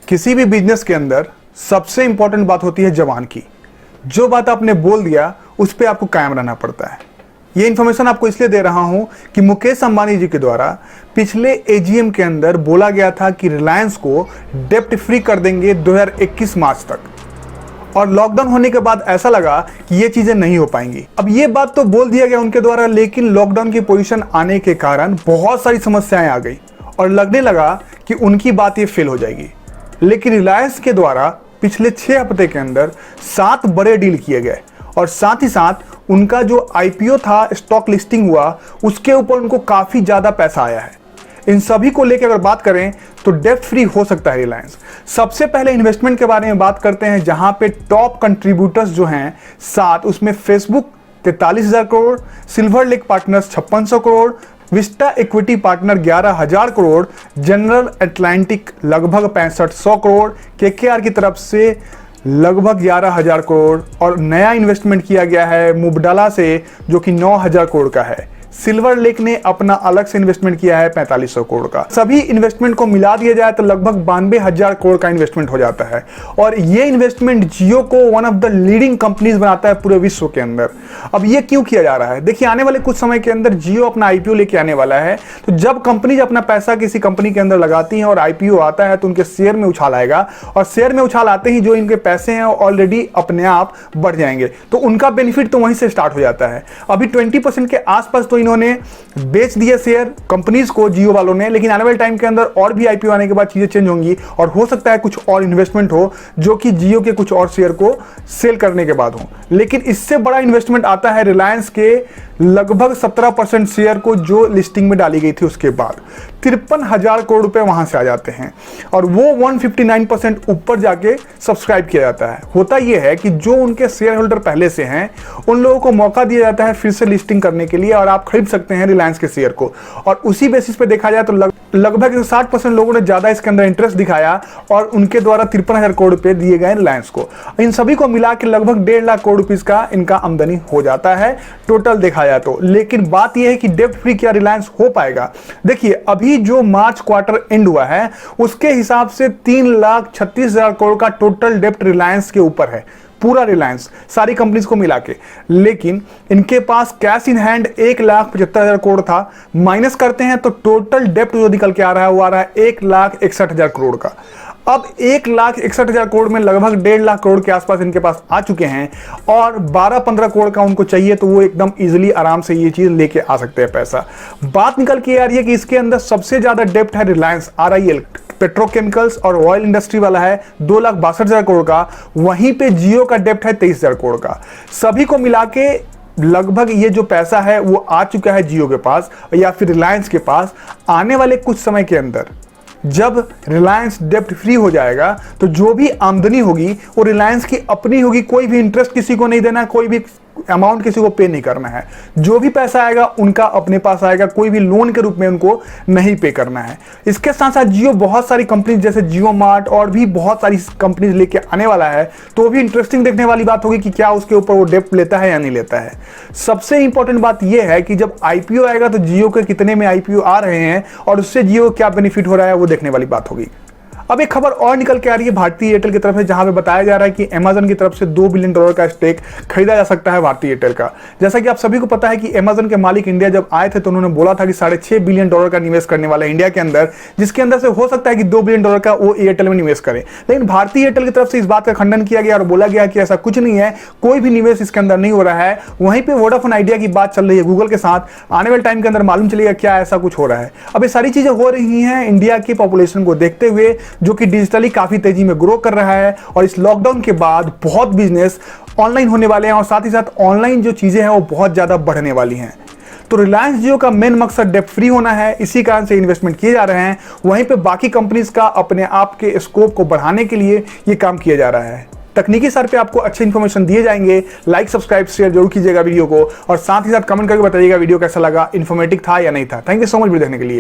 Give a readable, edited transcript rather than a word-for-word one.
किसी भी बिजनेस के अंदर सबसे इंपॉर्टेंट बात होती है जबान की। जो बात आपने बोल दिया उस पर आपको कायम रहना पड़ता है। ये इन्फॉर्मेशन आपको इसलिए दे रहा हूं कि मुकेश अंबानी जी के द्वारा पिछले एजीएम के अंदर बोला गया था कि रिलायंस को डेप्ट फ्री कर देंगे 2021 मार्च तक, और लॉकडाउन होने के बाद ऐसा लगा कि ये चीजें नहीं हो पाएंगी। अब ये बात तो बोल दिया गया उनके द्वारा, लेकिन लॉकडाउन की पोजीशन आने के कारण बहुत सारी समस्याएं आ गई और लगने लगा कि उनकी बात ये फेल हो जाएगी। लेकिन रिलायंस के द्वारा पिछले 6 हफ्ते के अंदर 7 बड़े डील किए गए और साथ ही साथ उनका जो आईपीओ था, स्टॉक लिस्टिंग हुआ, उसके ऊपर उनको काफी ज्यादा पैसा आया है। इन सभी को लेकर अगर बात करें तो डेप्ट फ्री हो सकता है रिलायंस। सबसे पहले इन्वेस्टमेंट के बारे में बात करते हैं, जहां पे टॉप कंट्रीब्यूटर्स जो हैं 7, उसमें Facebook 43,000 crore, silver lake partners 5600 crore, Vista equity partner 11,000 crore, general Atlantic लगभग 6500 करोड़, केकेआर की तरफ से लगभग 11,000 करोड़, और नया इन्वेस्टमेंट किया गया है मुबडला से जो कि 9,000 करोड़ का है। सिल्वर लेक ने अपना अलग से इन्वेस्टमेंट किया है 4500 करोड़ का। सभी इन्वेस्टमेंट को मिला दिया जाए तो लगभग 92,000 करोड़ का इन्वेस्टमेंट हो जाता है, और ये इन्वेस्टमेंट जियो को one of the leading companies बनाता है पूरे विश्व के अंदर। अब ये क्यों किया जा रहा है? देखिए, आने वाले कुछ समय के अंदर जियो अपना आईपीओ लेके आने वाला है, तो जब कंपनीज अपना पैसा किसी कंपनी के अंदर लगाती हैं और आईपीओ आता है तो उनके शेयर में उछाल आएगा, और शेयर में उछाल आते ही जो इनके पैसे हैं ऑलरेडी अपने आप बढ़ जाएंगे, तो उनका बेनिफिट तो वहीं से स्टार्ट हो जाता है। अभी 20% के आसपास तो इन्होंने बेच दिए शेयर कंपनीज को, जियो वालों ने, लेकिन आने वाले टाइम के अंदर और भी आईपीओ आने के बाद चीजें चेंज होंगी और हो सकता है कुछ और इन्वेस्टमेंट हो जो कि जियो के कुछ और शेयर को सेल करने के बाद हो। लेकिन इससे बड़ा इन्वेस्टमेंट आता है रिलायंस के लगभग 17% शेयर को जो लिस्टिंग में डाली गई थी, उसके बाद 53,000 करोड़ रुपए वहां से आ जाते हैं, और वो 159% ऊपर जाके सब्सक्राइब किया जाता है। होता यह है कि जो उनके शेयर होल्डर पहले से हैं उन लोगों को मौका दिया जाता है फिर से लिस्टिंग करने के लिए, और आप खरीद सकते हैं रिलायंस के शेयर को। और उसी बेसिस पे देखा जाए तो लगभग 60% लोगों ने ज्यादा इसके अंदर इंटरेस्ट दिखाया और उनके द्वारा 53,000 करोड़ रुपए दिए गए रिलायंस को। इन सभी को मिला के लगभग 1.5 लाख करोड़ रुपीस का इनका आमदनी हो जाता है टोटल देखा जाए तो। लेकिन बात यह है कि डेप्ट फ्री क्या रिलायंस हो पाएगा? देखिए, अभी जो मार्च क्वार्टर एंड हुआ है उसके हिसाब से 3,36,000 करोड़ का टोटल डेप्ट रिलायंस के ऊपर है, पूरा रिलायंस सारी कंपनीज को मिला के। लेकिन इनके पास कैश इन हैंड 1,75,000 करोड़ था, माइनस करते हैं तो टोटल डेप्ट जो निकल के आ रहा है वो आ रहा है 1,61,000 करोड़ का। अब 1,61,000 करोड़ में लगभग 1.5 लाख करोड़ के आसपास इनके पास आ चुके हैं, और 12-15 करोड़ का उनको चाहिए तो वो एकदम इजीली आराम से ये चीज लेके आ सकते हैं पैसा। बात निकल के आ रही है कि इसके अंदर सबसे ज्यादा डेप्ट है रिलायंस RIL पेट्रोकेमिकल्स और ऑयल इंडस्ट्री वाला है 2,62,000 करोड़ का, वहीं पे जियो का डेप्ट है 23,000 करोड़ का। सभी को मिला के लगभग ये जो पैसा है वो आ चुका है जियो के पास या फिर रिलायंस के पास। आने वाले कुछ समय के अंदर जब रिलायंस डेप्ट फ्री हो जाएगा तो जो भी आमदनी होगी वो रिलायंस की अपनी होगी, कोई भी इंटरेस्ट किसी को नहीं देना, कोई भी अमाउंट किसी को पे नहीं करना है। जो भी पैसा आएगा उनका अपने पास आएगा, कोई भी लोन के रूप में उनको नहीं पे करना है। इसके साथ साथ जियो बहुत सारी कंपनी जैसे जियो मार्ट और भी बहुत सारी कंपनीज लेके आने वाला है, तो भी इंटरेस्टिंग देखने वाली बात होगी कि क्या उसके ऊपर वो डेप्ट लेता है या नहीं लेता है। सबसे इंपॉर्टेंट बात यह है कि जब आईपीओ आएगा तो जियो के कितने में आईपीओ आ रहे हैं और उससे जियो क्या बेनिफिट हो रहा है वो देखने वाली बात होगी। अब एक खबर और निकल के आ रही है भारतीय एयरटेल की तरफ से, जहां पे बताया जा रहा है कि अमेजन की तरफ से $2 बिलियन का स्टेक खरीदा जा सकता है भारतीय एयरटेल का। जैसा कि आप सभी को पता है कि अमेजन के मालिक इंडिया जब आए थे तो उन्होंने बोला था कि $6.5 बिलियन का निवेश करने वाला है इंडिया के अंदर, जिसके अंदर से हो सकता है कि $2 बिलियन का वो एयरटेल में निवेश करें। लेकिन भारतीय एयरटेल की तरफ से इस बात का खंडन किया गया और बोला गया कि ऐसा कुछ नहीं है, कोई भी निवेश इसके अंदर नहीं हो रहा है। वहीं पर वोडाफोन आइडिया की बात चल रही है गूगल के साथ, आने वाले टाइम के अंदर मालूम चलेगा क्या ऐसा कुछ हो रहा है। अब ये सारी चीजें हो रही हैं इंडिया की पॉपुलेशन को देखते हुए, जो कि डिजिटली काफी तेजी में ग्रो कर रहा है, और इस लॉकडाउन के बाद बहुत बिजनेस ऑनलाइन होने वाले हैं और साथ ही साथ ऑनलाइन जो चीजें हैं वो बहुत ज्यादा बढ़ने वाली हैं। तो रिलायंस जियो का मेन मकसद डेप्ट फ्री होना है, इसी कारण से इन्वेस्टमेंट किए जा रहे हैं। वहीं पे बाकी कंपनीज का अपने आप के स्कोप को बढ़ाने के लिए ये काम किया जा रहा है। तकनीकी स्तर पे आपको अच्छे इन्फॉर्मेशन दिए जाएंगे। लाइक सब्सक्राइब शेयर जरूर कीजिएगा वीडियो को, और साथ ही साथ कमेंट करके बताइएगा वीडियो कैसा लगा, इन्फॉर्मेटिव था या नहीं था। Thank you so much video देखने के लिए।